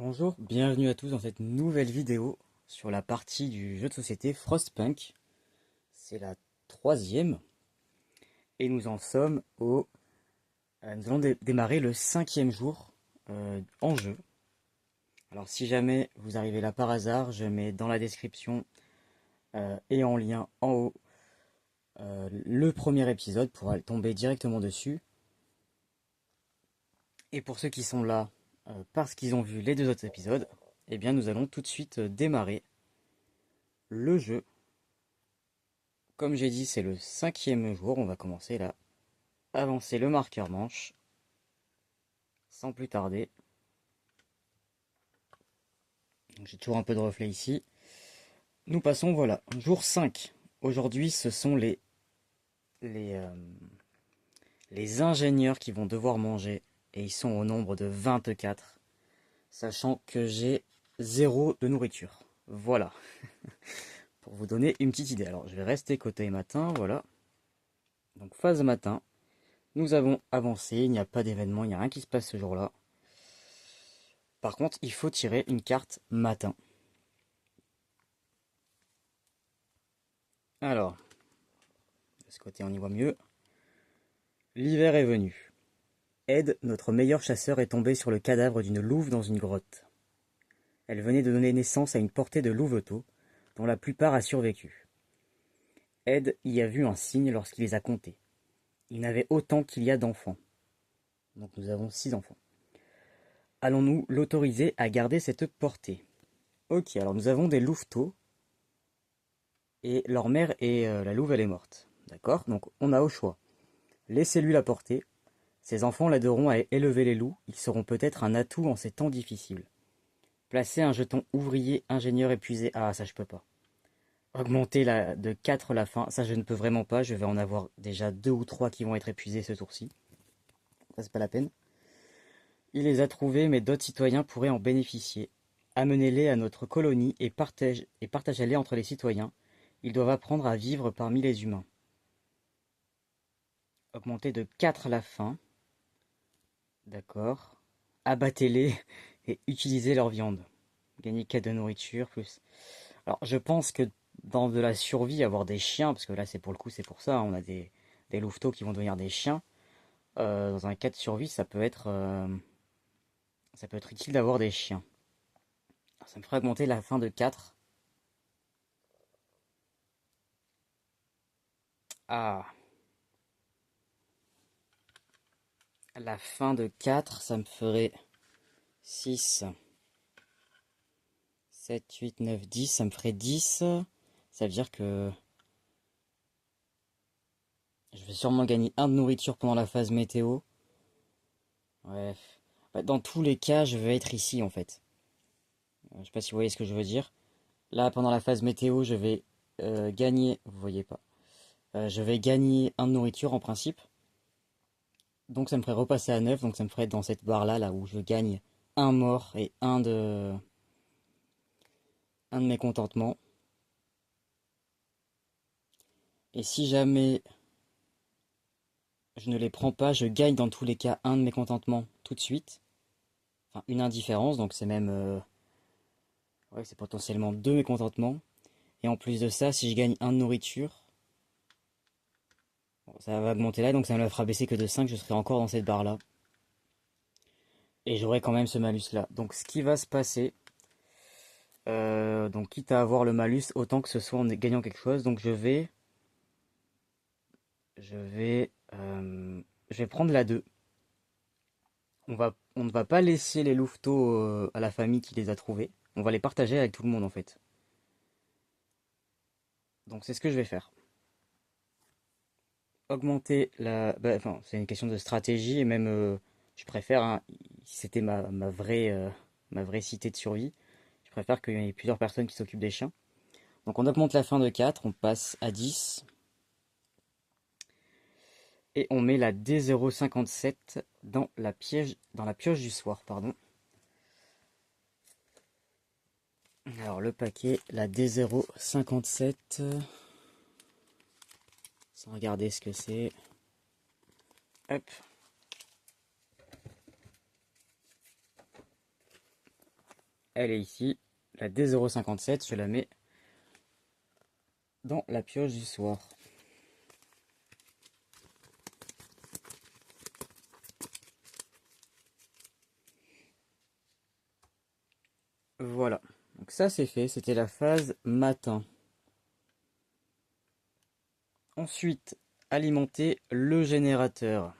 Bonjour, bienvenue à tous dans cette nouvelle vidéo sur la partie du jeu de société Frostpunk. C'est la troisième et nous en sommes au... nous allons démarrer le cinquième jour en jeu. Alors si jamais vous arrivez là par hasard, je mets dans la description et en lien en haut le premier épisode pour aller tomber directement dessus. Et pour ceux qui sont là parce qu'ils ont vu les deux autres épisodes, eh bien nous allons tout de suite démarrer le jeu. Comme j'ai dit, c'est le cinquième jour. On va commencer là. Avancer le marqueur manche. Sans plus tarder. J'ai toujours un peu de reflet ici. Nous passons, voilà, jour 5. Aujourd'hui, ce sont les, euh, les ingénieurs qui vont devoir manger. Et ils sont au nombre de 24. Sachant que j'ai 0 de nourriture. Voilà. Pour vous donner une petite idée. Alors, je vais rester côté matin, voilà. Donc, phase matin. Nous avons avancé, il n'y a pas d'événement, il n'y a rien qui se passe ce jour-là. Par contre, il faut tirer une carte matin. Alors, de ce côté on y voit mieux. L'hiver est venu. Ed, notre meilleur chasseur, est tombé sur le cadavre d'une louve dans une grotte. Elle venait de donner naissance à une portée de louveteaux, dont la plupart a survécu. Ed y a vu un signe lorsqu'il les a comptés. Il n'avait autant qu'il y a d'enfants. Donc nous avons 6 enfants. Allons-nous l'autoriser à garder cette portée? Ok, alors nous avons des louveteaux. Et leur mère et la louve, elle est morte. D'accord? Donc on a au choix. Laissez-lui la portée. Ses enfants l'aideront à élever les loups. Ils seront peut-être un atout en ces temps difficiles. Placez un jeton ouvrier, ingénieur épuisé. Ah, ça je peux pas. Augmenter de 4 la fin. Ça je ne peux vraiment pas. Je vais en avoir déjà 2 ou 3 qui vont être épuisés ce tour-ci. Ça c'est pas la peine. Il les a trouvés, mais d'autres citoyens pourraient en bénéficier. Amenez-les à notre colonie et partagez-les entre les citoyens. Ils doivent apprendre à vivre parmi les humains. Augmenter de 4 la faim. D'accord. Abattez-les et utilisez leur viande. Gagner 4 de nourriture, plus. Alors, je pense que dans de la survie, avoir des chiens, parce que là, c'est pour le coup, c'est pour ça, hein, on a des louveteaux qui vont devenir des chiens. Dans un cas de survie, ça peut être utile d'avoir des chiens. Alors, ça me ferait augmenter la faim de 4. Ah, la faim de 4, ça me ferait 6, 7, 8, 9, 10, ça me ferait 10. Ça veut dire que je vais sûrement gagner 1 de nourriture pendant la phase météo. Ouais. Bah, dans tous les cas, je vais être ici en fait. Je sais pas si vous voyez ce que je veux dire. Là, pendant la phase météo, je vais gagner. Vous voyez pas. Je vais gagner 1 de nourriture en principe. Donc ça me ferait repasser à 9. Donc ça me ferait être dans cette barre là, là où je gagne un mort et un de mécontentement. Et si jamais je ne les prends pas, je gagne dans tous les cas un de mécontentement tout de suite. Enfin, une indifférence, donc c'est même... ouais, c'est potentiellement 2 mécontentements. Et en plus de ça, si je gagne un de nourriture, bon, ça va augmenter là, donc ça me la fera baisser que de 5, je serai encore dans cette barre-là. Et j'aurai quand même ce malus-là. Donc ce qui va se passer, donc quitte à avoir le malus, autant que ce soit en gagnant quelque chose, donc je vais, je vais prendre la 2. On ne va pas laisser les louveteaux à la famille qui les a trouvés. On va les partager avec tout le monde en fait. Donc c'est ce que je vais faire. Augmenter la... bah, enfin, c'est une question de stratégie et même, je préfère, hein, si c'était ma vraie cité de survie, je préfère qu'il y ait plusieurs personnes qui s'occupent des chiens. Donc on augmente la fin de 4, on passe à 10. Et on met la D057 dans la pioche du soir, pardon. Alors le paquet, la D057, sans regarder ce que c'est. Hop. elle est ici. La D057, je la mets dans la pioche du soir. Voilà, donc ça c'est fait, c'était la phase matin. Ensuite, alimenter le générateur.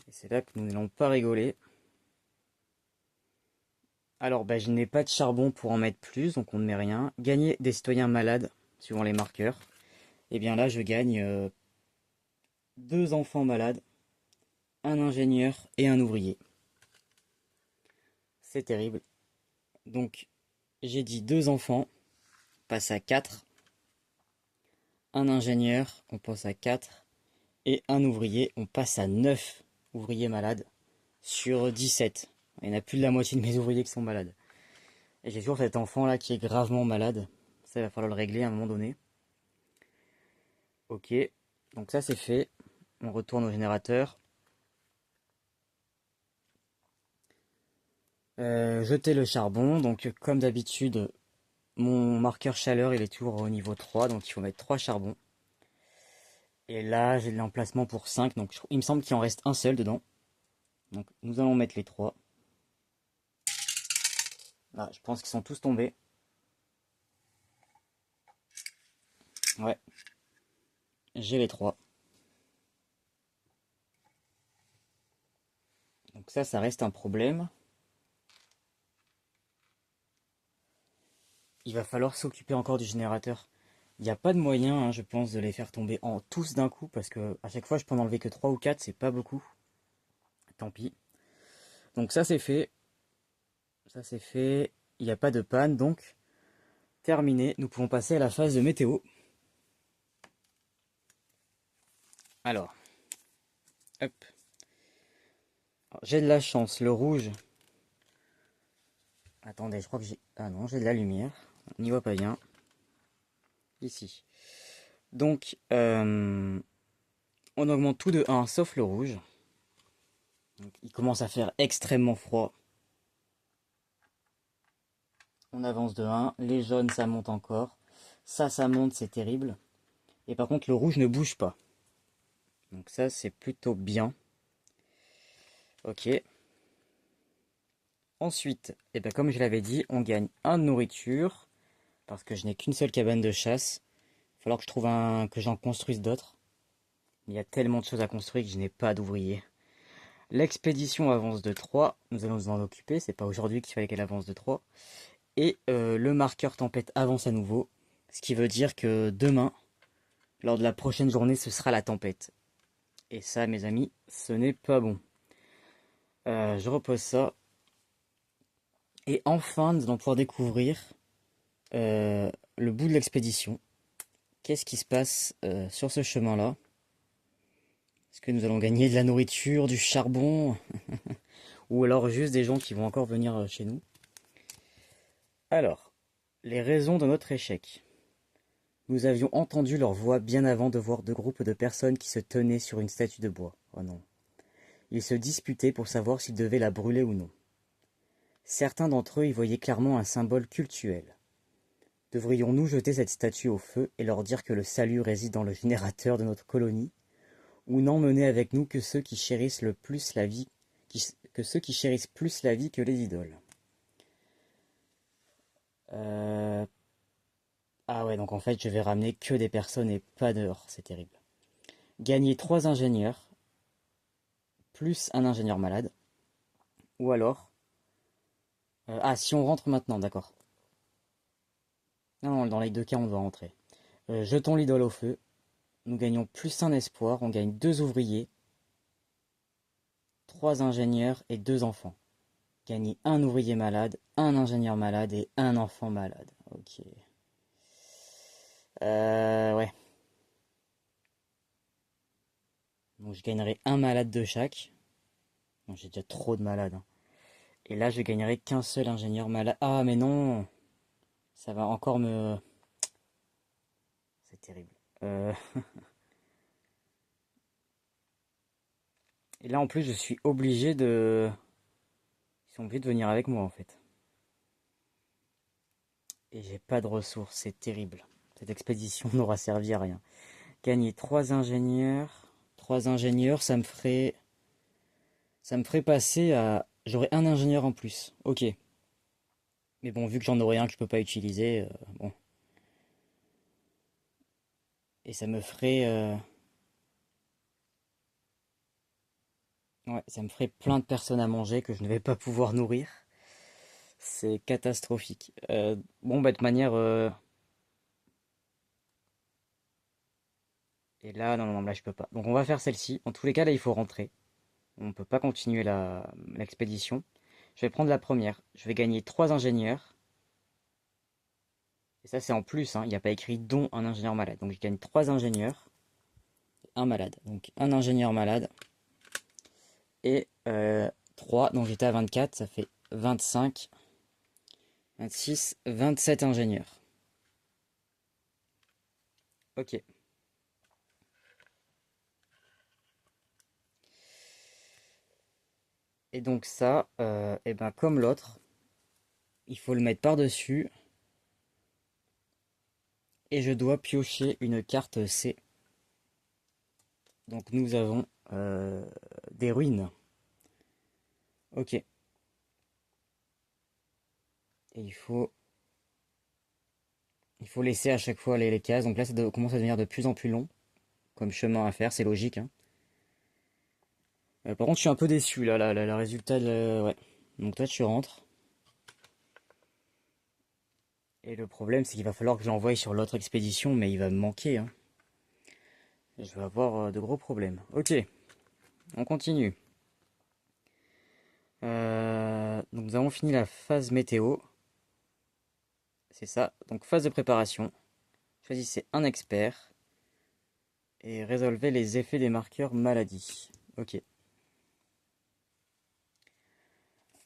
Et c'est là que nous n'allons pas rigoler. Alors, je n'ai pas de charbon pour en mettre plus, donc on ne met rien. Gagner des citoyens malades, suivant les marqueurs. Et bien là, je gagne 2 enfants malades, un ingénieur et un ouvrier. C'est terrible. Donc, j'ai dit 2 enfants, on passe à 4. Un ingénieur, on passe à 4. Et un ouvrier, on passe à 9 ouvriers malades sur 17. Il y en a plus de la moitié de mes ouvriers qui sont malades. Et j'ai toujours cet enfant là qui est gravement malade. Ça, il va falloir le régler à un moment donné. Ok, donc ça c'est fait. On retourne au générateur. Jeter le charbon. Donc comme d'habitude, mon marqueur chaleur il est toujours au niveau 3. Donc il faut mettre 3 charbons. Et là j'ai de l'emplacement pour 5. Donc il me semble qu'il en reste un seul dedans. Donc nous allons mettre les 3. Là, je pense qu'ils sont tous tombés. Ouais, j'ai les 3. Donc ça reste un problème. Il va falloir s'occuper encore du générateur. Il n'y a pas de moyen, hein, je pense, de les faire tomber en tous d'un coup, parce que à chaque fois je peux en enlever que 3 ou 4, c'est pas beaucoup. Tant pis. Donc ça c'est fait. Ça c'est fait. Il n'y a pas de panne, donc terminé. Nous pouvons passer à la phase de météo. Alors, hop. J'ai de la chance, le rouge. Attendez, je crois que j'ai... Ah non, j'ai de la lumière. On n'y voit pas bien. Ici. Donc, on augmente tout de 1, sauf le rouge. Donc, il commence à faire extrêmement froid. On avance de 1. Les jaunes, ça monte encore. Ça monte, c'est terrible. Et par contre, le rouge ne bouge pas. Donc ça, c'est plutôt bien. Ok. Ensuite, comme je l'avais dit, on gagne 1 de nourriture. Parce que je n'ai qu'une seule cabane de chasse. Il va falloir que je trouve que j'en construise d'autres. Il y a tellement de choses à construire que je n'ai pas d'ouvriers. L'expédition avance de 3. Nous allons nous en occuper. C'est pas aujourd'hui qu'il fallait qu'elle avance de 3. Et le marqueur tempête avance à nouveau. Ce qui veut dire que demain, lors de la prochaine journée, ce sera la tempête. Et ça, mes amis, ce n'est pas bon. Je repose ça. Et enfin, nous allons pouvoir découvrir le bout de l'expédition. Qu'est-ce qui se passe sur ce chemin-là? Est-ce que nous allons gagner de la nourriture, du charbon? Ou alors juste des gens qui vont encore venir chez nous? Alors, les raisons de notre échec. Nous avions entendu leur voix bien avant de voir 2 groupes de personnes qui se tenaient sur une statue de bois. Oh non. Ils se disputaient pour savoir s'ils devaient la brûler ou non. Certains d'entre eux y voyaient clairement un symbole cultuel. Devrions-nous jeter cette statue au feu et leur dire que le salut réside dans le générateur de notre colonie, ou n'emmener avec nous que ceux qui chérissent le plus la vie, que ceux qui chérissent plus la vie que les idoles? Ah ouais, donc en fait, je vais ramener que des personnes et pas dehors, c'est terrible. Gagner 3 ingénieurs, plus un ingénieur malade, ou alors... si on rentre maintenant, d'accord. Non, dans les 2 cas, on doit rentrer. Jetons l'idole au feu. Nous gagnons plus un espoir. On gagne 2 ouvriers, 3 ingénieurs et 2 enfants. Gagner un ouvrier malade, un ingénieur malade et un enfant malade. Ok. Ouais. Donc je gagnerai un malade de chaque. Bon, j'ai déjà trop de malades, hein. Et là, je gagnerai qu'un seul ingénieur malade. Ah, mais non! Ça va encore me... C'est terrible. Et là, en plus, je suis obligé de... sont obligés de venir avec moi en fait. Et j'ai pas de ressources, c'est terrible. Cette expédition n'aura servi à rien. Gagner 3 ingénieurs. 3 ingénieurs, ça me ferait passer à... J'aurais un ingénieur en plus. Ok. Mais bon, vu que j'en aurais un que je peux pas utiliser, bon. Et ça me ferait... Ouais, ça me ferait plein de personnes à manger que je ne vais pas pouvoir nourrir. C'est catastrophique. Bon, bah de manière... Et là, non, non, non, là je peux pas. Donc on va faire celle-ci. En tous les cas, là il faut rentrer. On peut pas continuer l'expédition. Je vais prendre la première. Je vais gagner 3 ingénieurs. Et ça c'est en plus, hein. Il n'y a pas écrit dont un ingénieur malade. Donc je gagne 3 ingénieurs, un malade. Donc un ingénieur malade. Et 3, donc j'étais à 24, ça fait 25, 26, 27 ingénieurs. Ok. Et donc ça, et ben comme l'autre, il faut le mettre par-dessus. Et je dois piocher une carte C. Donc nous avons des ruines. Ok. Et il faut laisser à chaque fois les cases. Donc là, commence à devenir de plus en plus long comme chemin à faire. C'est logique, hein. Par contre, je suis un peu déçu là. Le résultat, ouais. Donc toi, tu rentres. Et le problème, c'est qu'il va falloir que j'envoie sur l'autre expédition, mais il va me manquer, hein. Je vais avoir de gros problèmes. Ok, on continue. Donc nous avons fini la phase météo. C'est ça. Donc phase de préparation. Choisissez un expert et résolvez les effets des marqueurs maladie. Ok.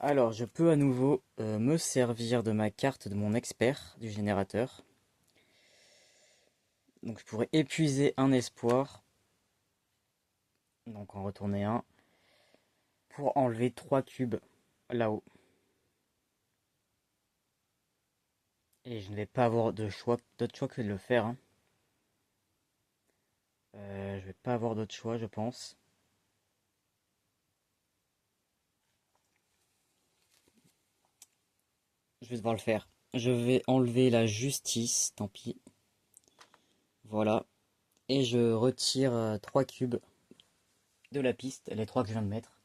Alors, je peux à nouveau me servir de ma carte de mon expert du générateur. Donc, je pourrais épuiser un espoir. Donc, en retourner un. Pour enlever 3 cubes là-haut. Et je ne vais pas avoir d'autre choix que de le faire, hein. Je vais pas avoir d'autre choix, je pense. Je vais devoir le faire. Je vais enlever la justice, tant pis. Voilà. Et je retire 3 cubes de la piste, les 3 que je viens de mettre.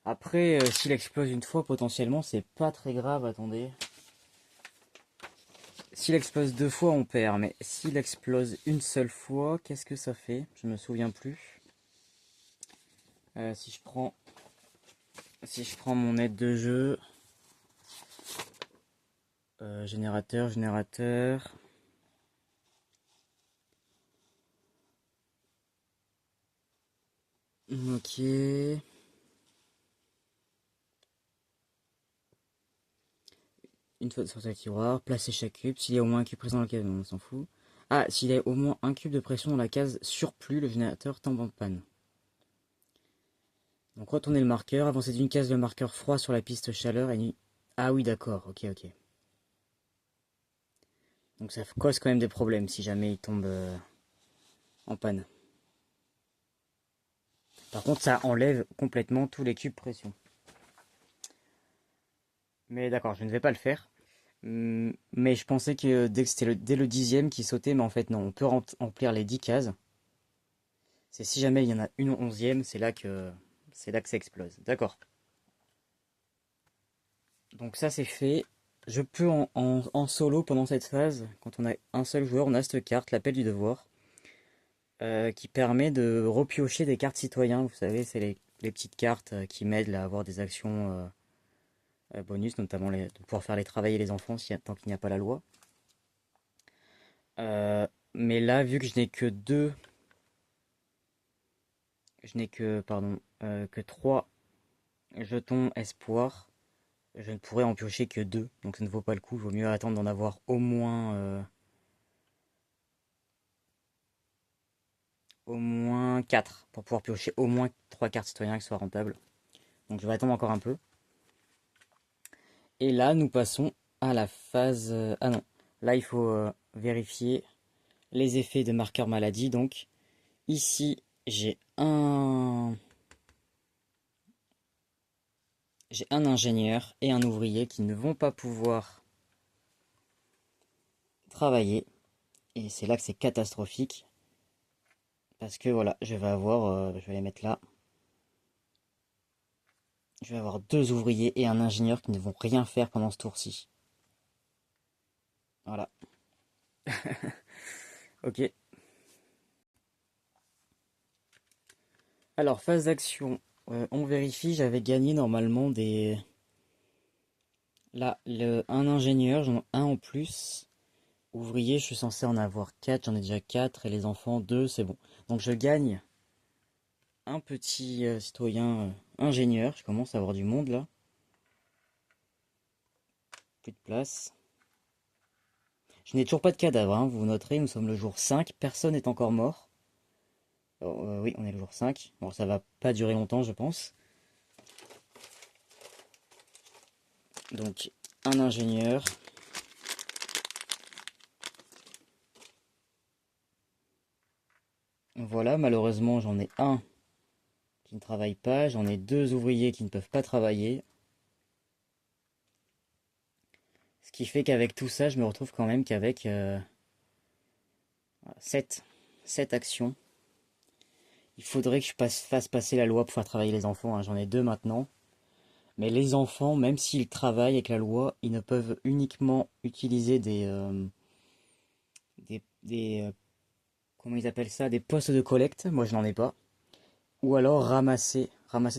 Après, s'il explose une fois, potentiellement, c'est pas très grave, attendez. S'il explose 2 fois, on perd, mais s'il explose une seule fois, qu'est-ce que ça fait? Je me souviens plus. Si je prends mon aide de jeu, générateur. Ok. Une fois sur le tiroir, placez chaque cube. S'il y a au moins un cube présent dans la case, on s'en fout. Ah, s'il y a au moins un cube de pression dans la case surplus, le générateur tombe en panne. Donc retournez le marqueur, avancez d'une case le marqueur froid sur la piste chaleur et nuit. Ah oui, d'accord, ok, ok. Donc ça cause quand même des problèmes si jamais il tombe en panne. Par contre, ça enlève complètement tous les cubes pression. Mais d'accord, je ne vais pas le faire. Mais je pensais que dès que c'était dès le 10e qui sautait, mais en fait non, on peut remplir les 10 cases. C'est si jamais il y en a une 11e, c'est là que ça explose. D'accord. Donc ça c'est fait. Je peux en solo pendant cette phase, quand on a un seul joueur, on a cette carte, l'appel du devoir, qui permet de repiocher des cartes citoyens. Vous savez, c'est les petites cartes qui m'aident à avoir des actions bonus, notamment de pouvoir faire travailler les enfants tant qu'il n'y a pas la loi. Mais là, vu que je n'ai que 3 jetons espoir, je ne pourrais en piocher que 2, donc ça ne vaut pas le coup. Il vaut mieux attendre d'en avoir au moins 4 pour pouvoir piocher au moins 3 cartes citoyens qui soient rentables. Donc je vais attendre encore un peu. Et là, nous passons à la phase... ah non, là il faut vérifier les effets de marqueur maladie. Donc ici, j'ai un ingénieur et un ouvrier qui ne vont pas pouvoir travailler. Et c'est là que c'est catastrophique. Parce que voilà, je vais les mettre là. Je vais avoir 2 ouvriers et un ingénieur qui ne vont rien faire pendant ce tour-ci. Voilà. Ok. Alors, phase d'action. On vérifie, j'avais gagné normalement des... Là, un ingénieur, j'en ai un en plus. Ouvrier, je suis censé en avoir 4, j'en ai déjà 4. Et les enfants, 2, c'est bon. Donc je gagne un petit citoyen ingénieur. Je commence à avoir du monde là. Plus de place. Je n'ai toujours pas de cadavre, hein. Vous noterez, nous sommes le jour 5. Personne n'est encore mort. Oui, on est le jour 5. Bon, ça va pas durer longtemps, je pense. Donc, un ingénieur. Voilà, malheureusement, j'en ai un qui ne travaille pas. J'en ai 2 ouvriers qui ne peuvent pas travailler. Ce qui fait qu'avec tout ça, je me retrouve quand même qu'avec 7 actions. Il faudrait que fasse passer la loi pour faire travailler les enfants, hein. J'en ai 2 maintenant. Mais les enfants, même s'ils travaillent avec la loi, ils ne peuvent uniquement utiliser des comment ils appellent ça, des postes de collecte. Moi, je n'en ai pas. Ou alors ramasser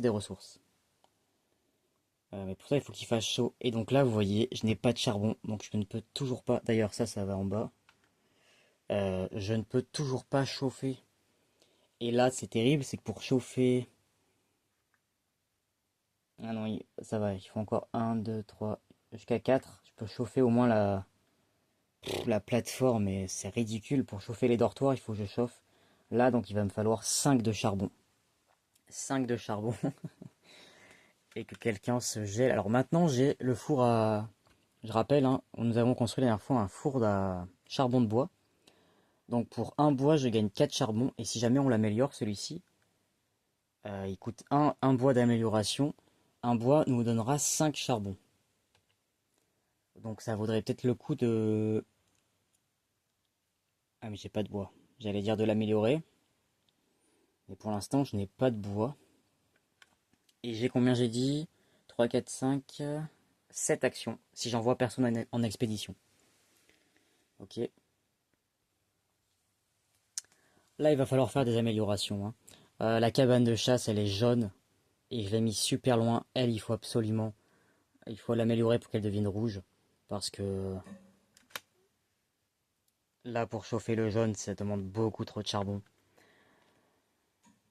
des ressources. Mais pour ça, il faut qu'il fasse chaud. Et donc là, vous voyez, je n'ai pas de charbon, donc je ne peux toujours pas. D'ailleurs, ça va en bas. Je ne peux toujours pas chauffer. Et là, c'est terrible, c'est que pour chauffer. Ah non, ça va, il faut encore un, 2, 3, jusqu'à 4. Je peux chauffer au moins la plateforme, mais c'est ridicule. Pour chauffer les dortoirs, il faut que je chauffe. Là, donc il va me falloir 5 de charbon. 5 de charbon. Et que quelqu'un se gèle. Alors maintenant, j'ai le four à... Je rappelle, hein, nous avons construit la dernière fois un four à charbon de bois. Donc pour un bois, je gagne 4 charbons. Et si jamais on l'améliore, celui-ci, il coûte un bois d'amélioration. Un bois nous donnera 5 charbons. Donc ça vaudrait peut-être le coup de... Ah mais j'ai pas de bois. J'allais dire de l'améliorer. Mais pour l'instant, je n'ai pas de bois. Et j'ai combien j'ai dit? 3, 4, 5, 7 actions. Si j'envoie personne en expédition. Ok. Là, il va falloir faire des améliorations, hein. La cabane de chasse, elle est jaune. Et je l'ai mis super loin. Elle, il faut absolument... Il faut l'améliorer pour qu'elle devienne rouge. Parce que... Là, pour chauffer le jaune, ça demande beaucoup trop de charbon.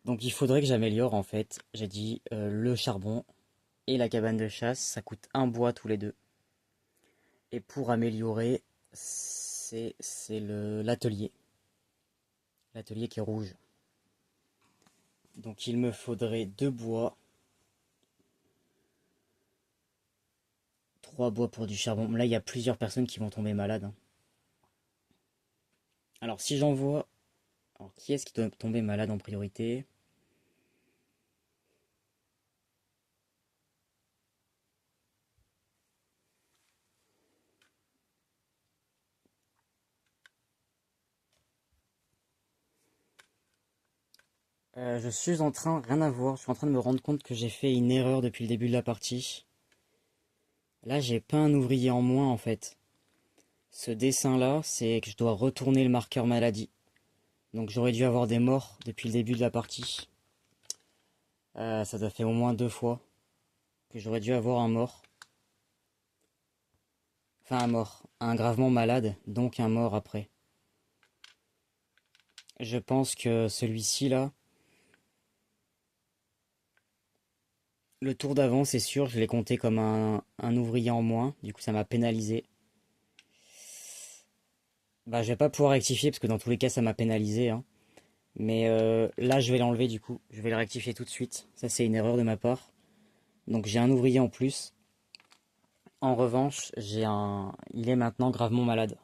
Donc il faudrait que j'améliore, en fait. J'ai dit le charbon et la cabane de chasse. Ça coûte un bois tous les deux. Et pour améliorer, c'est l'atelier. L'atelier qui est rouge. Donc il me faudrait 2 bois. 3 bois pour du charbon. Là, il y a plusieurs personnes qui vont tomber malades, hein. Alors si j'envoie... Alors qui est-ce qui doit tomber malade en priorité? Je suis en train... Rien à voir. Je suis en train de me rendre compte que j'ai fait une erreur depuis le début de la partie. Là, j'ai pas un ouvrier en moins, en fait. Ce dessin-là, c'est que je dois retourner le marqueur maladie. Donc j'aurais dû avoir des morts depuis le début de la partie. Ça doit faire au moins 2 fois que j'aurais dû avoir un mort. Enfin un mort, un gravement malade, donc un mort après. Je pense que celui-ci là, le tour d'avant c'est sûr, je l'ai compté comme un ouvrier en moins, du coup ça m'a pénalisé. Bah je vais pas pouvoir rectifier parce que dans tous les cas ça m'a pénalisé, hein. Mais là, je vais l'enlever du coup. Je vais le rectifier tout de suite. Ça, c'est une erreur de ma part. Donc j'ai un ouvrier en plus. En revanche, il est maintenant gravement malade.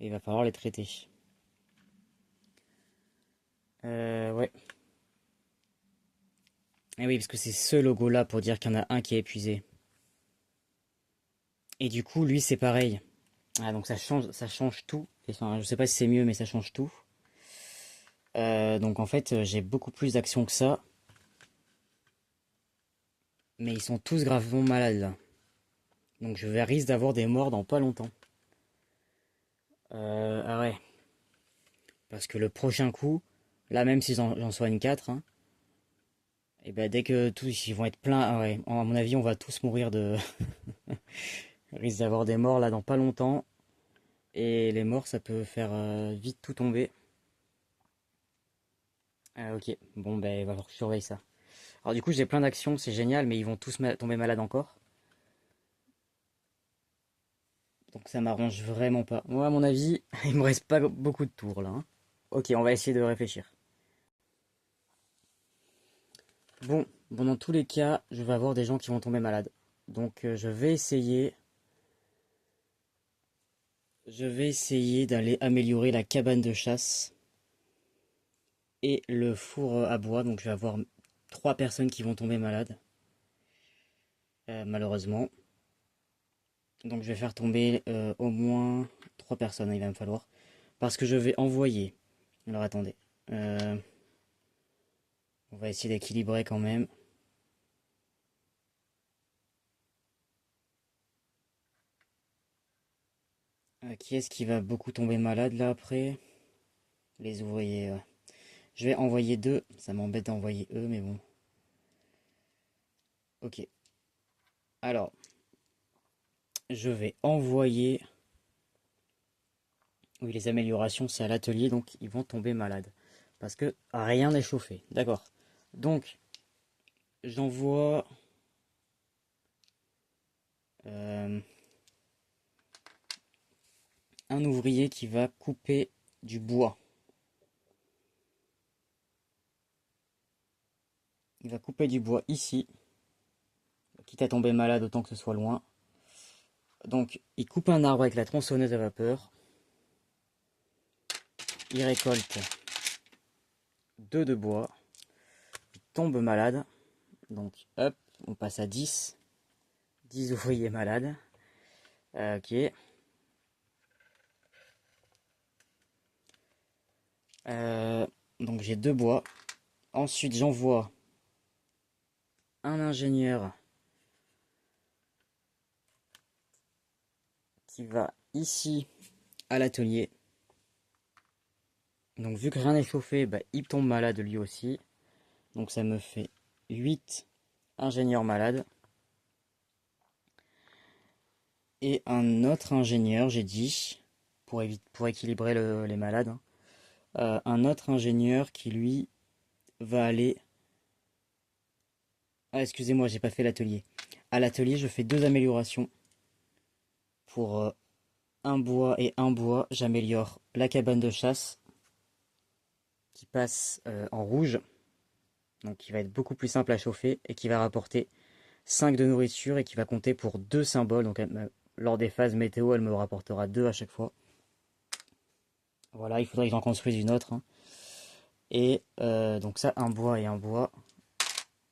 Et il va falloir les traiter. Ouais. Et oui, parce que c'est ce logo-là pour dire qu'il y en a un qui est épuisé. Et du coup, lui, c'est pareil. Ah, donc ça change tout. Enfin, je sais pas si c'est mieux, mais ça change tout. Donc en fait, j'ai beaucoup plus d'actions que ça. Mais ils sont tous gravement malades là. Donc je vais risque d'avoir des morts dans pas longtemps. Ah ouais. Parce que le prochain coup, là même si j'en soigne 4, hein, et ben dès que tous ils vont être pleins, ah ouais, à mon avis on va tous mourir de... risque d'avoir des morts là dans pas longtemps. Et les morts ça peut faire vite tout tomber. Ah ok, bon ben il va falloir que je surveille ça. Alors du coup j'ai plein d'actions, c'est génial, mais ils vont tous tomber malades encore. Donc ça m'arrange vraiment pas. Moi à mon avis, il me reste pas beaucoup de tours là, hein. Ok, on va essayer de réfléchir. Bon, dans tous les cas, je vais avoir des gens qui vont tomber malades. Donc je vais essayer d'aller améliorer la cabane de chasse et le four à bois. Donc je vais avoir 3 personnes qui vont tomber malades, malheureusement. Donc je vais faire tomber au moins 3 personnes, il va me falloir. Parce que je vais envoyer. Alors attendez. Euh, on va essayer d'équilibrer quand même. Qui est-ce qui va beaucoup tomber malade là après? Les ouvriers. Ouais. Je vais envoyer 2. Ça m'embête d'envoyer eux, mais bon. Ok. Alors, je vais envoyer... Oui, les améliorations, c'est à l'atelier, donc ils vont tomber malades. Parce que rien n'est chauffé. D'accord. Donc, j'envoie... euh, un ouvrier qui va couper du bois. Il va couper du bois ici. Quitte à tomber malade, autant que ce soit loin. Donc, il coupe un arbre avec la tronçonneuse à vapeur. Il récolte 2 de bois. Il tombe malade. Donc, hop, on passe à 10. 10 ouvriers malades. Ok. Euh, donc, j'ai 2 bois. Ensuite, j'envoie un ingénieur qui va ici à l'atelier. Donc, vu que rien n'est chauffé, bah, il tombe malade lui aussi. Donc, ça me fait 8 ingénieurs malades. Et un autre ingénieur, j'ai dit, pour équilibrer les malades, hein. Un autre ingénieur qui lui va aller... Ah, excusez-moi, j'ai pas fait l'atelier. À l'atelier, je fais 2 améliorations. Pour un bois et un bois, j'améliore la cabane de chasse qui passe en rouge, donc qui va être beaucoup plus simple à chauffer et qui va rapporter 5 de nourriture et qui va compter pour 2 symboles. Donc lors des phases météo, elle me rapportera 2 à chaque fois. Voilà, il faudrait que j'en construise une autre, hein. Et donc ça, un bois et un bois.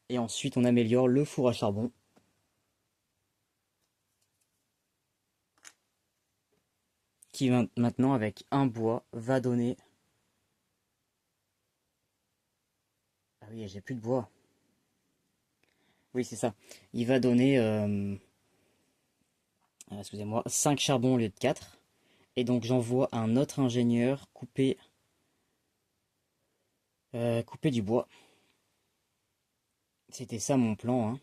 Et ensuite, on améliore le four à charbon, qui maintenant, avec un bois, va donner... Ah oui, j'ai plus de bois. Oui, c'est ça. Il va donner, excusez-moi, 5 charbons au lieu de 4. Et donc j'envoie un autre ingénieur couper du bois. C'était ça mon plan, hein.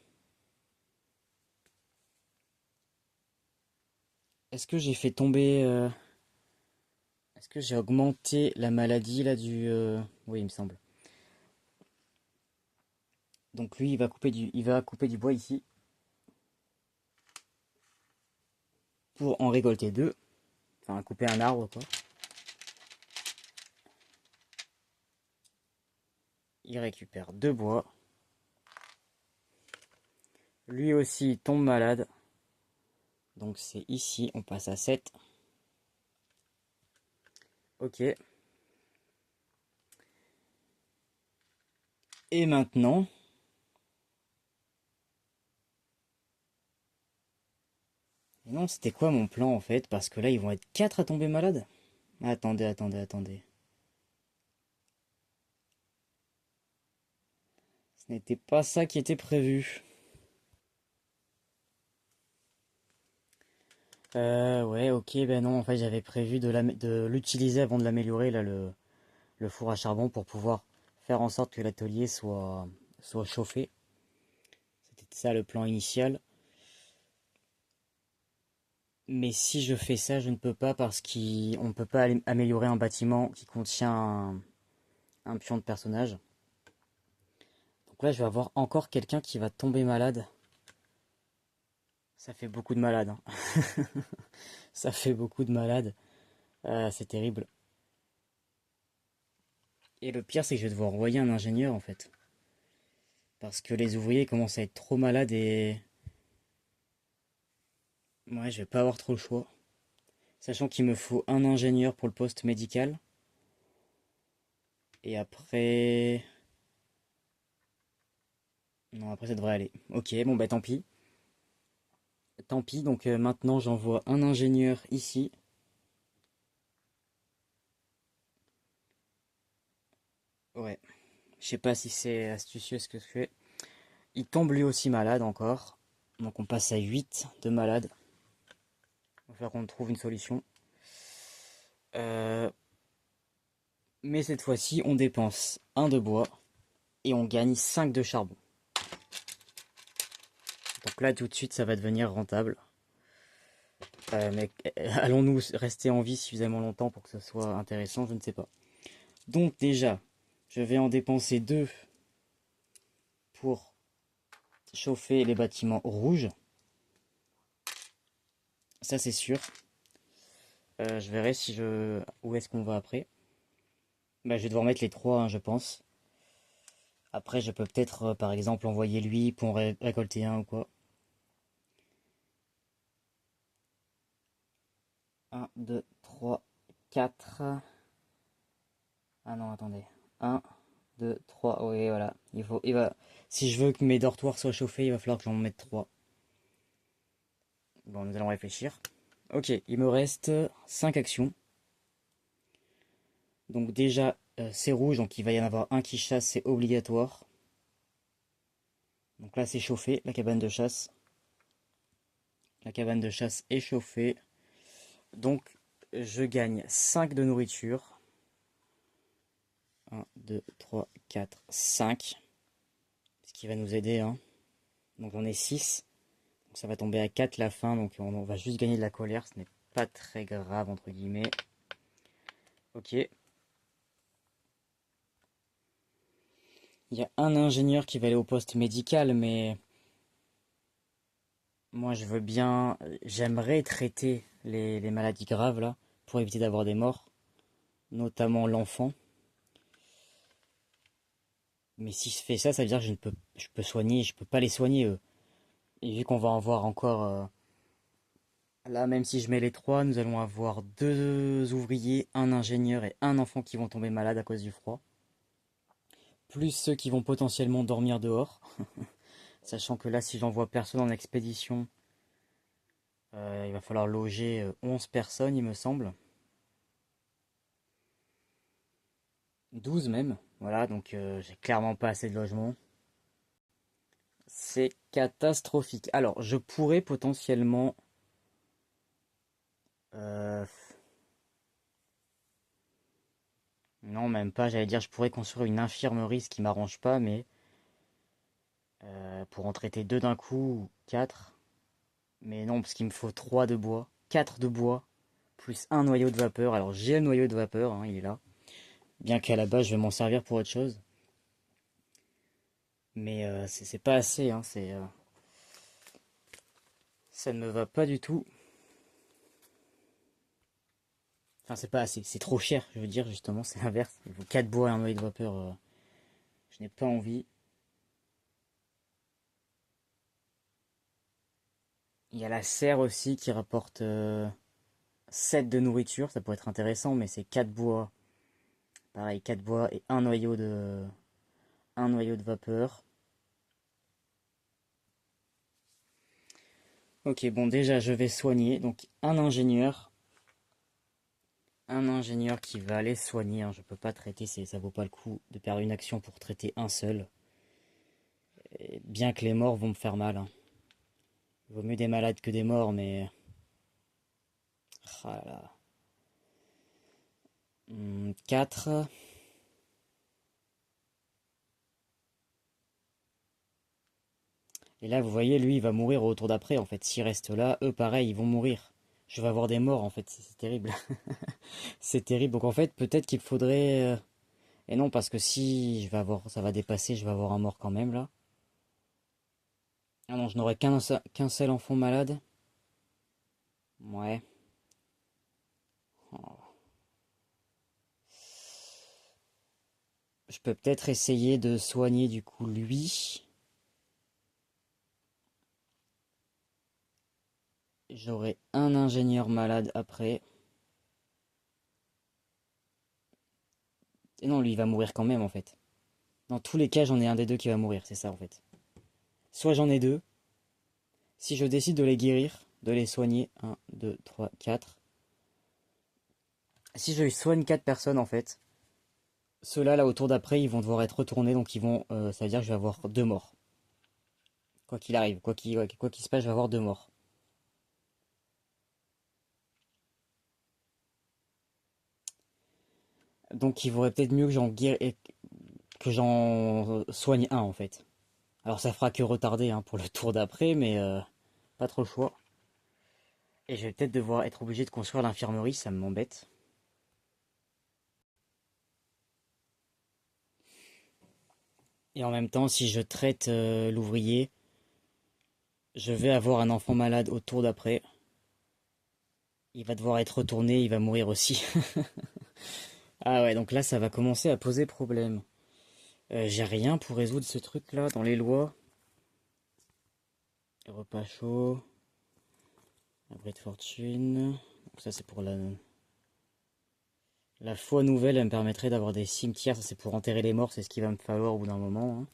Est-ce que j'ai fait tomber... Est-ce que j'ai augmenté la maladie là du... Oui, il me semble. Donc lui, il va couper du bois ici. Pour en récolter 2. Enfin, couper un arbre, quoi. Il récupère 2 bois. Lui aussi il tombe malade. Donc c'est ici, on passe à 7. Ok. Et maintenant... Et non, c'était quoi mon plan en fait? Parce que là, ils vont être 4 à tomber malades. Attendez, attendez, attendez. Ce n'était pas ça qui était prévu. Ouais, ok, ben non, en fait, j'avais prévu de l'utiliser avant de l'améliorer, là, le four à charbon, pour pouvoir faire en sorte que l'atelier soit chauffé. C'était ça le plan initial. Mais si je fais ça, je ne peux pas parce qu'on ne peut pas améliorer un bâtiment qui contient un pion de personnage. Donc là, je vais avoir encore quelqu'un qui va tomber malade. Ça fait beaucoup de malades, hein. Ça fait beaucoup de malades. C'est terrible. Et le pire, c'est que je vais devoir envoyer un ingénieur en fait. Parce que les ouvriers commencent à être trop malades et... Ouais, je vais pas avoir trop le choix. Sachant qu'il me faut un ingénieur pour le poste médical. Et après... Non, après ça devrait aller. Ok, bon bah tant pis. Tant pis, donc maintenant j'envoie un ingénieur ici. Ouais, je sais pas si c'est astucieux ce que je fais. Il tombe lui aussi malade encore. Donc on passe à 8 de malades. Il va falloir qu'on trouve une solution. Euh, Mais cette fois-ci, on dépense un de bois et on gagne 5 de charbon. Donc là, tout de suite, ça va devenir rentable. Mais allons-nous rester en vie suffisamment longtemps pour que ce soit intéressant? Je ne sais pas. Donc déjà, je vais en dépenser 2 pour chauffer les bâtiments rouges. Ça, c'est sûr. Je verrai si je... où est-ce qu'on va après. Bah, je vais devoir mettre les 3, hein, je pense. Après, je peux peut-être, par exemple, envoyer lui pour en récolter un ou quoi. 1, 2, 3, 4. Ah non, attendez. 1, 2, 3. Oui, voilà. Si je veux que mes dortoirs soient chauffés, il va falloir que j'en mette 3. Bon, nous allons réfléchir. Ok, il me reste 5 actions. Donc déjà, c'est rouge, donc il va y en avoir un qui chasse, c'est obligatoire. Donc là, c'est chauffé, la cabane de chasse. La cabane de chasse est chauffée. Donc, je gagne 5 de nourriture. 1, 2, 3, 4, 5. Ce qui va nous aider, hein. Donc j'en ai 6. Donc ça va tomber à 4 la fin. Donc on va juste gagner de la colère. Ce n'est pas très grave, entre guillemets. Ok. Il y a un ingénieur qui va aller au poste médical, mais... Moi, je veux bien... J'aimerais traiter les maladies graves, là, pour éviter d'avoir des morts. Notamment l'enfant. Mais si je fais ça, ça veut dire que je peux soigner, je peux pas les soigner, eux. Et vu qu'on va en voir encore... là, même si je mets les 3, nous allons avoir 2 ouvriers, un ingénieur et un enfant qui vont tomber malades à cause du froid. Plus ceux qui vont potentiellement dormir dehors. Sachant que là, si j'envoie personne en expédition, il va falloir loger 11 personnes, il me semble. 12 même. Voilà, donc j'ai clairement pas assez de logements. C'est catastrophique. Alors, je pourrais potentiellement... euh, non, même pas. J'allais dire, je pourrais construire une infirmerie, ce qui m'arrange pas, mais pour en traiter 2 d'un coup, ou 4. Mais non, parce qu'il me faut 3 de bois, 4 de bois, plus un noyau de vapeur. Alors, j'ai le noyau de vapeur, hein, il est là. Bien qu'à la base, je vais m'en servir pour autre chose. Mais c'est pas assez, hein, ça ne me va pas du tout. Enfin, c'est pas assez, c'est trop cher, je veux dire, justement, c'est l'inverse. Il faut 4 bois et un noyau de vapeur. Je n'ai pas envie. Il y a la serre aussi qui rapporte 7 de nourriture. Ça pourrait être intéressant, mais c'est 4 bois. Pareil, 4 bois et un noyau de vapeur. Ok, bon déjà je vais soigner. Donc un ingénieur qui va aller soigner, hein. Je peux pas traiter, ça vaut pas le coup de perdre une action pour traiter un seul. Et bien que les morts vont me faire mal, hein. Il vaut mieux des malades que des morts, mais... Ah là là. 4. Et là, vous voyez, lui, il va mourir au tour d'après, en fait. S'il reste là, eux, pareil, ils vont mourir. Je vais avoir des morts, en fait. C'est terrible. C'est terrible. Donc, en fait, peut-être qu'il faudrait... Et non, parce que si ça va dépasser, je vais avoir un mort quand même, là. Ah non, je n'aurai qu'un seul enfant malade. Ouais. Oh. Je peux peut-être essayer de soigner, du coup, lui. J'aurai un ingénieur malade après. Et non, lui, il va mourir quand même, en fait. Dans tous les cas, j'en ai un des deux qui va mourir, c'est ça, en fait. Soit j'en ai deux. Si je décide de les guérir, de les soigner, un, 2, 3, 4. Si je soigne 4 personnes, en fait, ceux-là, là, au tour d'après, ils vont devoir être retournés, donc ça veut dire que je vais avoir 2 morts. Quoi qu'il arrive, quoi qu'il se passe, je vais avoir 2 morts. Donc il vaudrait peut-être mieux que j'en soigne un, en fait. Alors ça fera que retarder, hein, pour le tour d'après, mais pas trop le choix. Et je vais peut-être devoir être obligé de construire l'infirmerie, ça m'embête. Et en même temps, si je traite l'ouvrier, je vais avoir un enfant malade au tour d'après. Il va devoir être retourné, il va mourir aussi. Ah ouais, donc là, ça va commencer à poser problème. J'ai rien pour résoudre ce truc-là dans les lois. Repas chaud, abri de fortune. Donc ça, c'est pour la foi nouvelle. Elle me permettrait d'avoir des cimetières. Ça, c'est pour enterrer les morts. C'est ce qu'il va me falloir au bout d'un moment,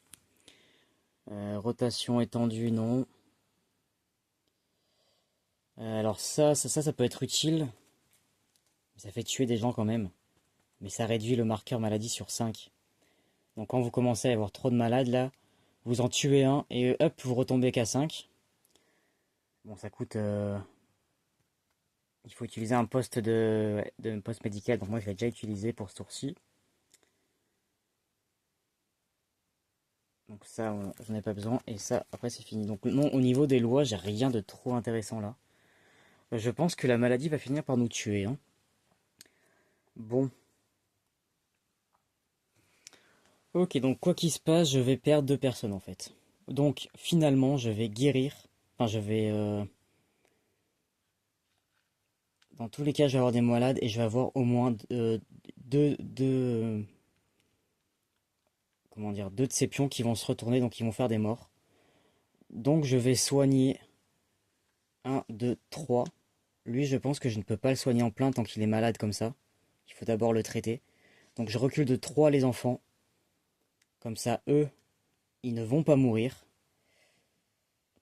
hein. Rotation étendue, non. Alors ça peut être utile. Ça fait tuer des gens quand même. Mais ça réduit le marqueur maladie sur 5. Donc quand vous commencez à avoir trop de malades là, vous en tuez un et hop, vous retombez qu'à 5. Bon, ça coûte... Il faut utiliser un poste de poste médical, donc moi je l'ai déjà utilisé pour ce tour-ci. Donc ça, j'en ai pas besoin, et ça, après c'est fini. Donc non, au niveau des lois, j'ai rien de trop intéressant là. Je pense que la maladie va finir par nous tuer, hein. Bon. Ok, donc quoi qu'il se passe, je vais perdre 2 personnes en fait. Donc finalement, je vais guérir. Enfin, je vais... Dans tous les cas, je vais avoir des malades et je vais avoir au moins deux, comment dire, 2 de ces pions qui vont se retourner, donc ils vont faire des morts. Donc je vais soigner un, 2, 3. Lui, je pense que je ne peux pas le soigner en plein tant qu'il est malade comme ça. Il faut d'abord le traiter. Donc je recule de 3 les enfants. Comme ça, eux, ils ne vont pas mourir.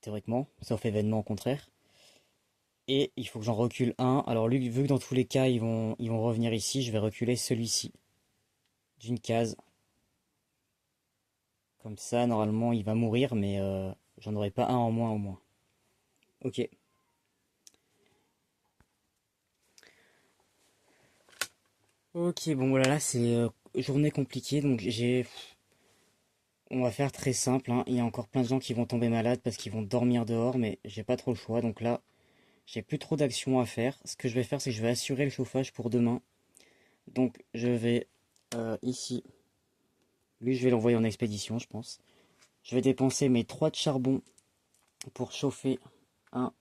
Théoriquement, sauf événement contraire. Et il faut que j'en recule un. Alors lui, vu que dans tous les cas, ils vont revenir ici, je vais reculer celui-ci d'une case. Comme ça, normalement, il va mourir, mais j'en aurai pas un en moins au moins. Ok. Ok, bon voilà, là c'est journée compliquée, donc on va faire très simple, hein. Il y a encore plein de gens qui vont tomber malades parce qu'ils vont dormir dehors, mais j'ai pas trop le choix, donc là, j'ai plus trop d'actions à faire. Ce que je vais faire, c'est que je vais assurer le chauffage pour demain. Donc je vais ici, lui je vais l'envoyer en expédition, je pense. Je vais dépenser mes 3 de charbon pour chauffer. Un,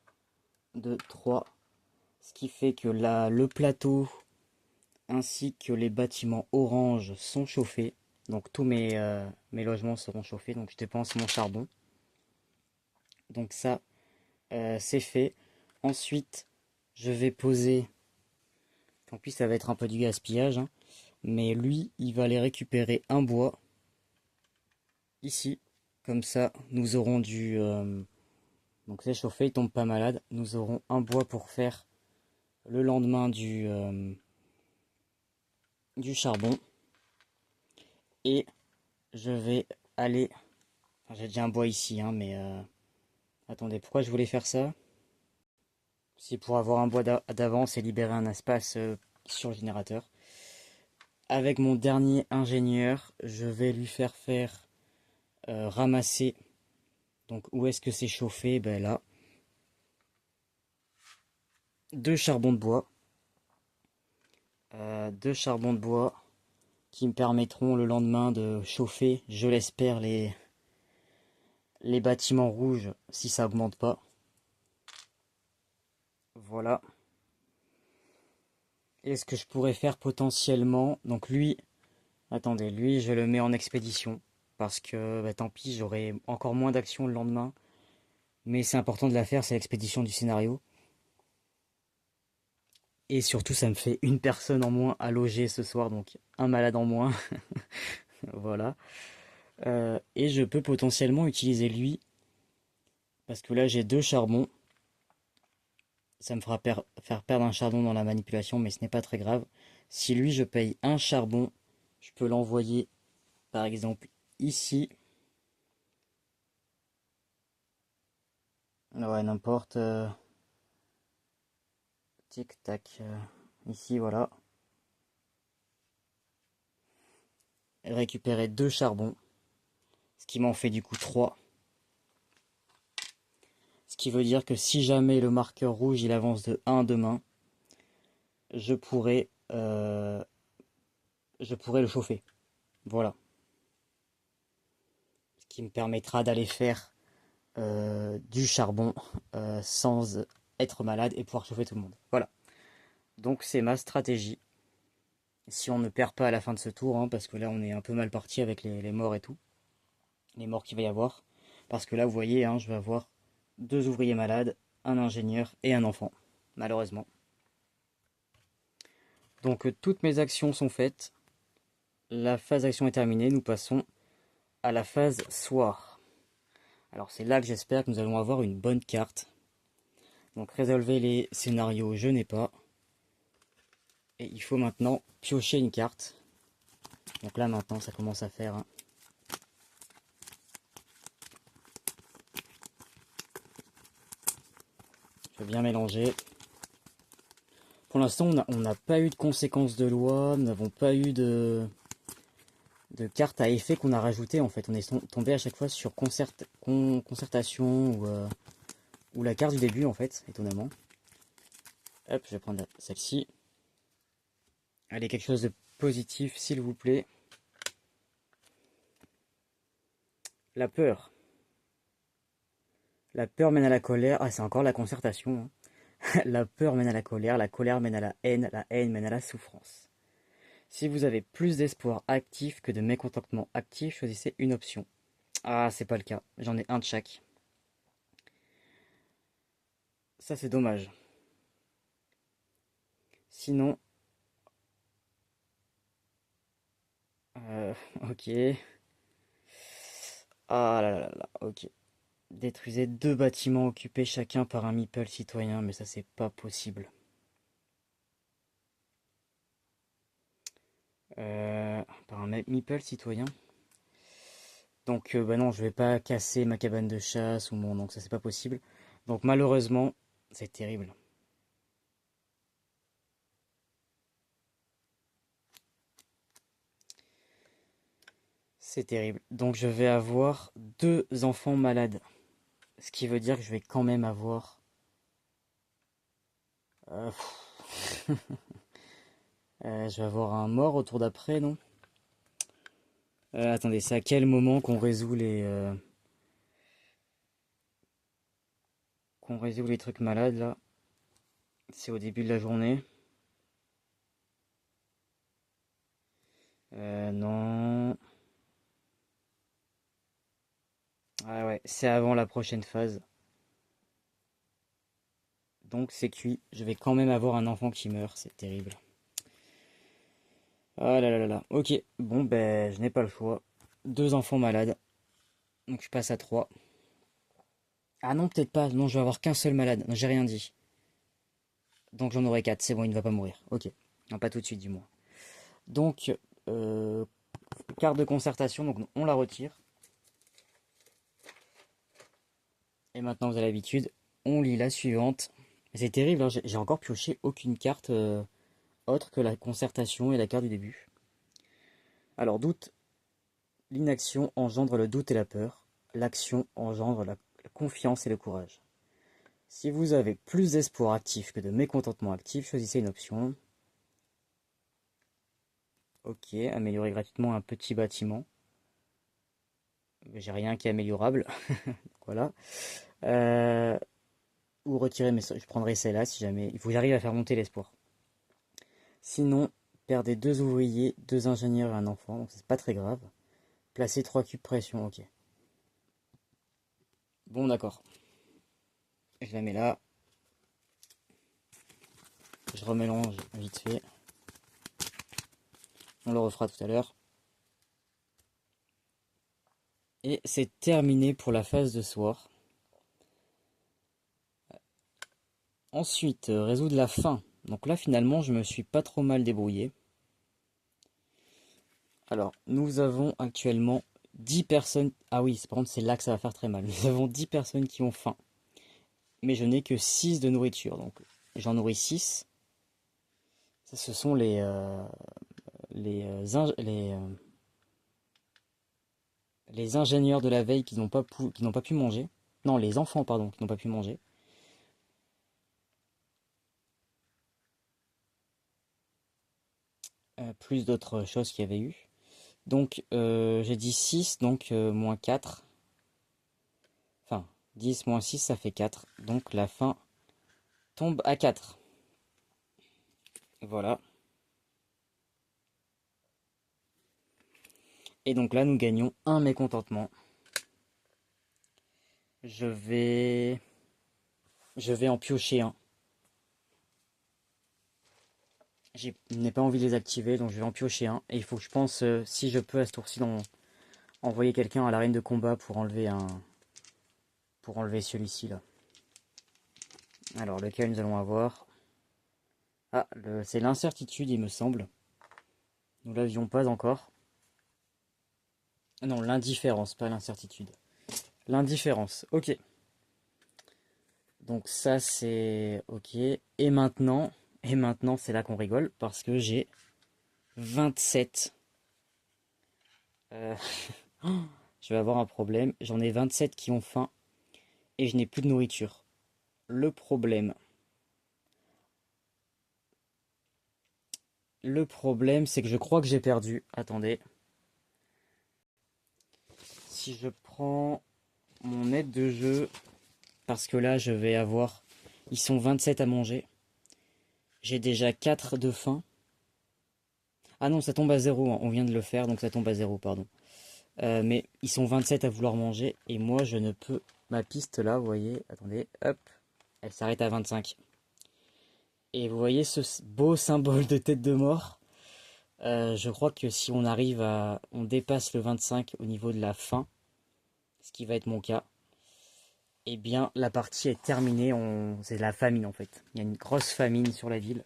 2, 3. Ce qui fait que là, le plateau ainsi que les bâtiments orange sont chauffés. Donc tous mes logements seront chauffés, donc je dépense mon charbon. Donc ça, c'est fait. Ensuite, je vais poser, tant pis ça va être un peu du gaspillage, hein, mais lui, il va aller récupérer un bois, ici. Comme ça, nous aurons donc c'est chauffé, il tombe pas malade. Nous aurons un bois pour faire le lendemain du charbon. Et je vais aller... Enfin, j'ai déjà un bois ici, hein, mais... Attendez, pourquoi je voulais faire ça? C'est pour avoir un bois d'avance et libérer un espace sur le générateur. Avec mon dernier ingénieur, je vais lui faire ramasser. Donc où est-ce que c'est chauffé? Ben là. 2 charbons de bois. 2 charbons de bois qui me permettront le lendemain de chauffer, je l'espère, les bâtiments rouges si ça augmente pas. Voilà. Et ce que je pourrais faire potentiellement, donc lui, attendez, lui je le mets en expédition, parce que bah, tant pis, j'aurai encore moins d'action le lendemain, mais c'est important de la faire, c'est l'expédition du scénario. Et surtout ça me fait une personne en moins à loger ce soir, donc un malade en moins, voilà. Et je peux potentiellement utiliser lui, parce que là j'ai 2 charbons, ça me fera faire perdre un charbon dans la manipulation, mais ce n'est pas très grave. Si lui je paye un charbon, je peux l'envoyer par exemple ici. Ouais, n'importe. Tic tac. Ici, voilà. Récupérer 2 charbons. Ce qui m'en fait du coup 3. Ce qui veut dire que si jamais le marqueur rouge il avance de 1 demain, je pourrais, le chauffer. Voilà. Ce qui me permettra d'aller faire du charbon sans être malade et pouvoir chauffer tout le monde. Voilà. Donc c'est ma stratégie. Si on ne perd pas à la fin de ce tour, hein, parce que là on est un peu mal parti avec les morts et tout. Les morts qu'il va y avoir. Parce que là vous voyez, hein, je vais avoir 2 ouvriers malades, un ingénieur et un enfant. Malheureusement. Donc toutes mes actions sont faites. La phase d'action est terminée. Nous passons à la phase soir. Alors c'est là que j'espère que nous allons avoir une bonne carte. Donc résolver les scénarios, je n'ai pas. Et il faut maintenant piocher une carte. Donc là maintenant ça commence à faire. Hein. Je vais bien mélanger. Pour l'instant on n'a pas eu de conséquences de loi. Nous n'avons pas eu de cartes à effet qu'on a rajouté en fait. On est tombé à chaque fois sur concertation ou la carte du début en fait, étonnamment. Hop, je vais prendre celle-ci. Allez, quelque chose de positif s'il vous plaît. La peur. La peur mène à la colère. Ah, c'est encore la concertation. Hein. La peur mène à la colère mène à la haine mène à la souffrance. Si vous avez plus d'espoir actif que de mécontentement actif, choisissez une option. Ah, c'est pas le cas. J'en ai un de chaque. Ça, c'est dommage. Sinon, ok. Ah là là là là, ok. Détruisez 2 bâtiments occupés chacun par un meeple citoyen, mais ça c'est pas possible. Par un meeple citoyen. Donc bah non, je vais pas casser ma cabane de chasse ou mon... Donc ça c'est pas possible. Donc malheureusement, c'est terrible. C'est terrible. Donc je vais avoir 2 enfants malades. Ce qui veut dire que je vais quand même avoir... euh, je vais avoir un mort au tour d'après, non? Attendez, c'est à quel moment qu'on résout les trucs malades là? C'est au début de la journée. Non. Ouais, c'est avant la prochaine phase. Donc c'est cuit. Je vais quand même avoir un enfant qui meurt, c'est terrible. Ah là là là là. Ok, bon ben je n'ai pas le choix. Deux enfants malades. Donc je passe à trois. Ah non, peut-être pas. Non, je vais avoir qu'un seul malade. Non, j'ai rien dit. Donc j'en aurai quatre. C'est bon, il ne va pas mourir. Ok. Non, pas tout de suite du moins. Donc, euh, carte de concertation. Donc on la retire. Et maintenant, vous avez l'habitude. On lit la suivante. C'est terrible, hein, j'ai encore pioché aucune carte autre que la concertation et la carte du début. Alors, doute. L'inaction engendre le doute et la peur. L'action engendre la confiance et le courage. Si vous avez plus d'espoir actif que de mécontentement actif, choisissez une option. Ok, améliorer gratuitement un petit bâtiment. J'ai rien qui est améliorable. Voilà. Euh, ou retirer, mais je prendrai celle-là si jamais. Il faut que j'arrive à faire monter l'espoir. Sinon, perdez deux ouvriers, deux ingénieurs et un enfant, donc c'est pas très grave. Placez 3 cubes pression, ok. Bon, d'accord. Je la mets là. Je remélange vite fait. On le refera tout à l'heure. Et c'est terminé pour la phase de soir. Ensuite, résoudre la faim. Donc là, finalement, je me suis pas trop mal débrouillé. Alors, nous avons actuellement 10 personnes. Ah oui, par contre, c'est là que ça va faire très mal. Nous avons 10 personnes qui ont faim. Mais je n'ai que 6 de nourriture. Donc, j'en nourris 6. Ça, ce sont les ingénieurs de la veille qui n'ont pas pu manger. Non, les enfants, pardon, qui n'ont pas pu manger. Plus d'autres choses qu'il y avait eu. Donc, j'ai dit 6, donc moins 4. Enfin, 10 moins 6, ça fait 4. Donc, la fin tombe à 4. Voilà. Et donc là, nous gagnons un mécontentement. Je vais... Je vais en piocher un. Je n'ai pas envie de les activer, donc je vais en piocher un. Et il faut que je pense, si je peux, à ce tour-ci, envoyer quelqu'un à l'arène de combat pour enlever celui-ci là. Alors, lequel nous allons avoir? Ah, c'est l'incertitude, il me semble. Nous l'avions pas encore. Non, l'indifférence, pas l'incertitude. L'indifférence, ok. Donc ça, c'est ok. Et maintenant, c'est là qu'on rigole, parce que j'ai 27. Euh, je vais avoir un problème. J'en ai 27 qui ont faim, et je n'ai plus de nourriture. Le problème. Le problème, c'est que je crois que j'ai perdu. Attendez. Si je prends mon aide de jeu, parce que là, je vais avoir... Ils sont 27 à manger. J'ai déjà 4 de faim. Ah non, ça tombe à zéro, hein. On vient de le faire, donc ça tombe à zéro, pardon. Mais ils sont 27 à vouloir manger, et moi, je ne peux... Ma piste, là, vous voyez, attendez, hop, elle s'arrête à 25. Et vous voyez ce beau symbole de tête de mort. Je crois que si on arrive à... On dépasse le 25 au niveau de la faim, ce qui va être mon cas, eh bien, la partie est terminée. C'est la famine, en fait. Il y a une grosse famine sur la ville.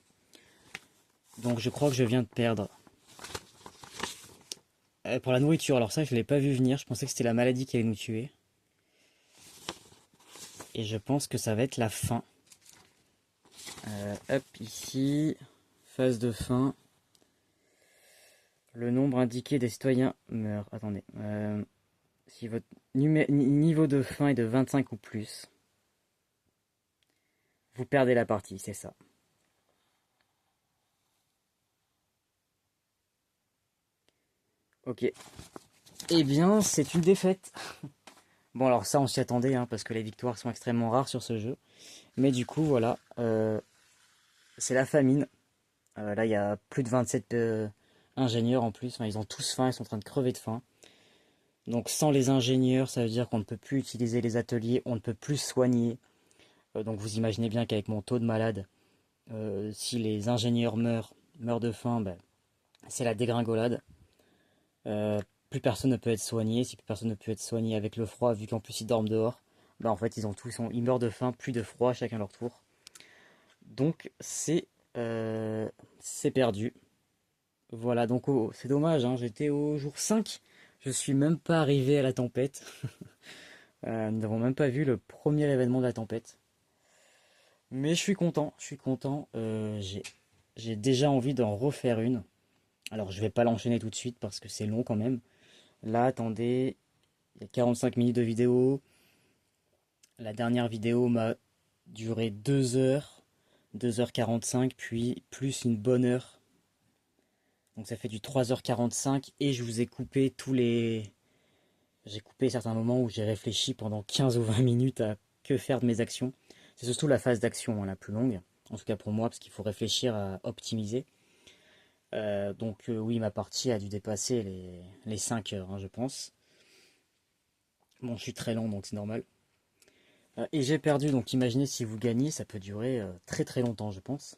Donc, je crois que je viens de perdre. Pour la nourriture, alors ça, je ne l'ai pas vu venir. Je pensais que c'était la maladie qui allait nous tuer. Et je pense que ça va être la faim. Hop, ici. Phase de faim. Le nombre indiqué des citoyens meurt. Attendez. Si votre niveau de faim est de 25 ou plus, vous perdez la partie, c'est ça. Ok. Eh bien, c'est une défaite. Bon, alors ça, on s'y attendait, hein, parce que les victoires sont extrêmement rares sur ce jeu. Mais du coup, voilà. C'est la famine. Là, il y a plus de 27 ingénieurs en plus. Enfin, ils ont tous faim, ils sont en train de crever de faim. Donc sans les ingénieurs, ça veut dire qu'on ne peut plus utiliser les ateliers, on ne peut plus soigner. Donc vous imaginez bien qu'avec mon taux de malade, si les ingénieurs meurent de faim, ben, c'est la dégringolade. Euh, Plus personne ne peut être soigné. Si plus personne ne peut être soigné avec le froid, vu qu'en plus ils dorment dehors, ben en fait ils meurent de faim, plus de froid, chacun leur tour. Donc c'est perdu. Voilà, donc c'est dommage, hein, j'étais au jour 5. Je suis même pas arrivé à la tempête. Nous n'avons même pas vu le premier événement de la tempête. Mais je suis content. J'ai déjà envie d'en refaire une. Alors je vais pas l'enchaîner tout de suite parce que c'est long quand même. Là, attendez, il y a 45 minutes de vidéo. La dernière vidéo m'a duré 2 heures, 2h45, puis plus une bonne heure. Donc ça fait du 3h45 et je vous ai coupé J'ai coupé certains moments où j'ai réfléchi pendant 15 ou 20 minutes à que faire de mes actions. C'est surtout la phase d'action, hein, la plus longue, en tout cas pour moi, parce qu'il faut réfléchir à optimiser. Oui, ma partie a dû dépasser les 5 heures, hein, je pense. Bon, je suis très lent, donc c'est normal. Et j'ai perdu, donc imaginez si vous gagnez, ça peut durer très très longtemps, je pense.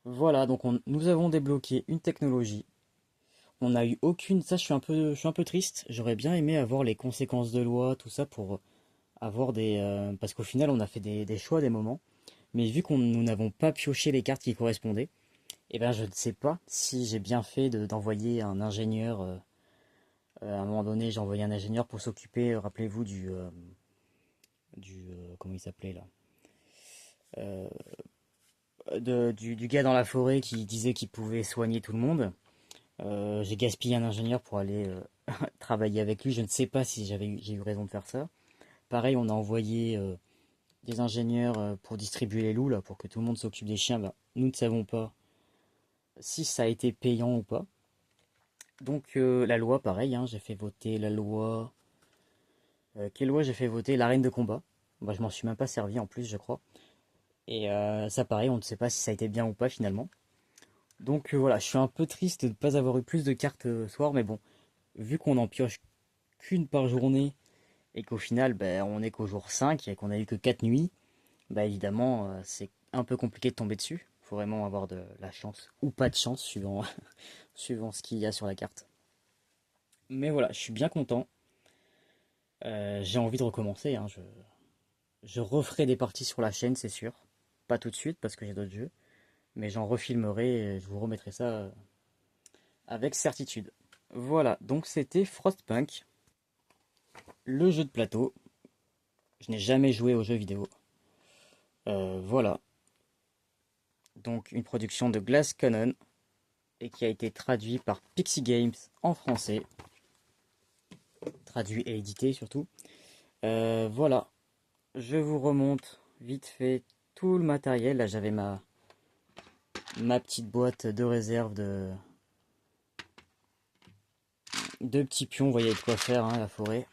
Voilà, donc nous avons débloqué une technologie. On n'a eu aucune. Ça, je suis un peu triste. J'aurais bien aimé avoir les conséquences de loi, tout ça, pour avoir parce qu'au final, on a fait des choix, des moments. Mais vu qu'on nous n'avons pas pioché les cartes qui correspondaient, eh ben, je ne sais pas si j'ai bien fait d'envoyer un ingénieur. À un moment donné, j'ai envoyé un ingénieur pour s'occuper, rappelez-vous, comment il s'appelait là? Euh, du gars dans la forêt qui disait qu'il pouvait soigner tout le monde. J'ai gaspillé un ingénieur pour aller travailler avec lui. Je ne sais pas si j'ai eu raison de faire ça. Pareil, on a envoyé des ingénieurs pour distribuer les loups, là, pour que tout le monde s'occupe des chiens. Ben, nous ne savons pas si ça a été payant ou pas. Donc la loi, pareil, hein, j'ai fait voter la loi. Quelle loi j'ai fait voter? L'arène de combat. Bah, je m'en suis même pas servi en plus, je crois. Et ça, pareil, on ne sait pas si ça a été bien ou pas finalement. Donc voilà, je suis un peu triste de ne pas avoir eu plus de cartes ce soir, mais bon, vu qu'on en pioche qu'une par journée et qu'au final, ben, on est qu'au jour 5 et qu'on a eu que 4 nuits, bah évidemment, c'est un peu compliqué de tomber dessus. Faut vraiment avoir de la chance ou pas de chance, suivant, suivant ce qu'il y a sur la carte. Mais voilà, je suis bien content. J'ai envie de recommencer, hein. Je referai des parties sur la chaîne, c'est sûr. Pas tout de suite parce que j'ai d'autres jeux. Mais j'en refilmerai et je vous remettrai ça avec certitude. Voilà, donc c'était Frostpunk, le jeu de plateau. Je n'ai jamais joué aux jeux vidéo. Voilà, donc une production de Glass Cannon et qui a été traduit par Pixie Games en français. Traduit et édité surtout. Voilà, je vous remonte vite fait tout le matériel. Là, j'avais ma petite boîte de réserve de petits pions. Vous voyez de quoi faire, hein, la forêt.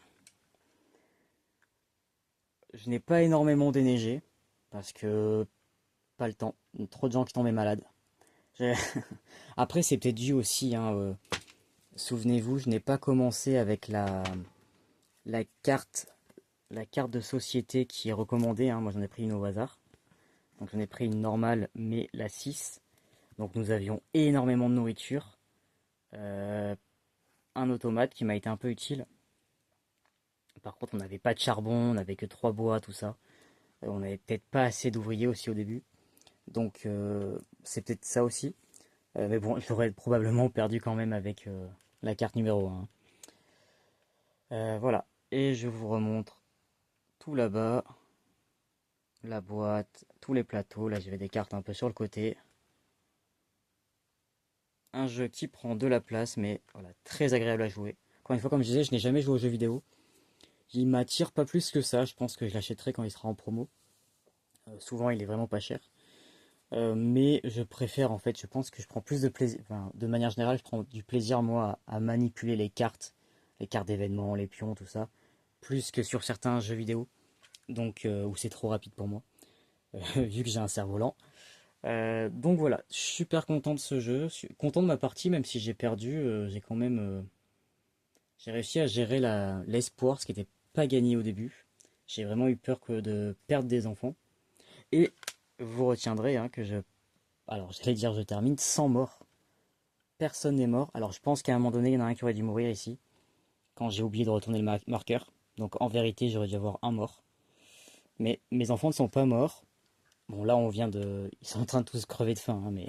Je n'ai pas énormément déneigé parce que pas le temps. Trop de gens qui tombaient malades. Après, c'est peut-être dû aussi, hein, souvenez-vous, je n'ai pas commencé avec la carte, la carte de société qui est recommandée, hein. Moi, j'en ai pris une au hasard. Donc, j'en ai pris une normale, mais la 6. Donc, nous avions énormément de nourriture. Euh, un automate qui m'a été un peu utile. Par contre, on n'avait pas de charbon, on n'avait que 3 bois, tout ça. On n'avait peut-être pas assez d'ouvriers aussi au début. Donc, c'est peut-être ça aussi. Mais bon, j'aurais probablement perdu quand même avec la carte numéro 1. Voilà. Et je vous remontre tout là-bas. La boîte, tous les plateaux. Là, j'avais des cartes un peu sur le côté. Un jeu qui prend de la place, mais voilà, très agréable à jouer. Encore une fois, comme je disais, je n'ai jamais joué aux jeux vidéo. Il m'attire pas plus que ça. Je pense que je l'achèterai quand il sera en promo. Souvent, il est vraiment pas cher. Mais je préfère, en fait, je pense que je prends plus de plaisir. Enfin, de manière générale, je prends du plaisir, moi, à manipuler les cartes d'événements, les pions, tout ça, plus que sur certains jeux vidéo. Donc, où c'est trop rapide pour moi, vu que j'ai un cerveau lent. Donc voilà, super content de ce jeu, content de ma partie, même si j'ai perdu, J'ai réussi à gérer l'espoir, ce qui n'était pas gagné au début. J'ai vraiment eu peur de perdre des enfants. Et vous retiendrez hein, que alors j'allais dire je termine sans mort. Personne n'est mort. Alors je pense qu'à un moment donné, il y en a un qui aurait dû mourir ici, quand j'ai oublié de retourner le marqueur. Donc en vérité, j'aurais dû avoir un mort. Mais mes enfants ne sont pas morts. Bon là, ils sont en train de tous crever de faim, hein, mais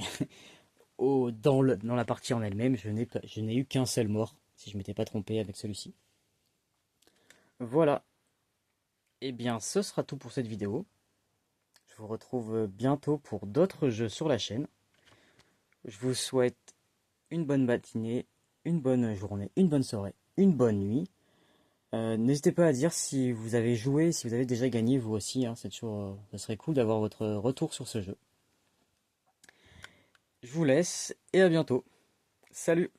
dans la partie en elle-même, je n'ai eu qu'un seul mort, si je m'étais pas trompé avec celui-ci. Voilà. Et bien, ce sera tout pour cette vidéo. Je vous retrouve bientôt pour d'autres jeux sur la chaîne. Je vous souhaite une bonne matinée, une bonne journée, une bonne soirée, une bonne nuit. N'hésitez pas à dire si vous avez joué, si vous avez déjà gagné vous aussi, hein, c'est toujours, ça serait cool d'avoir votre retour sur ce jeu. Je vous laisse et à bientôt. Salut!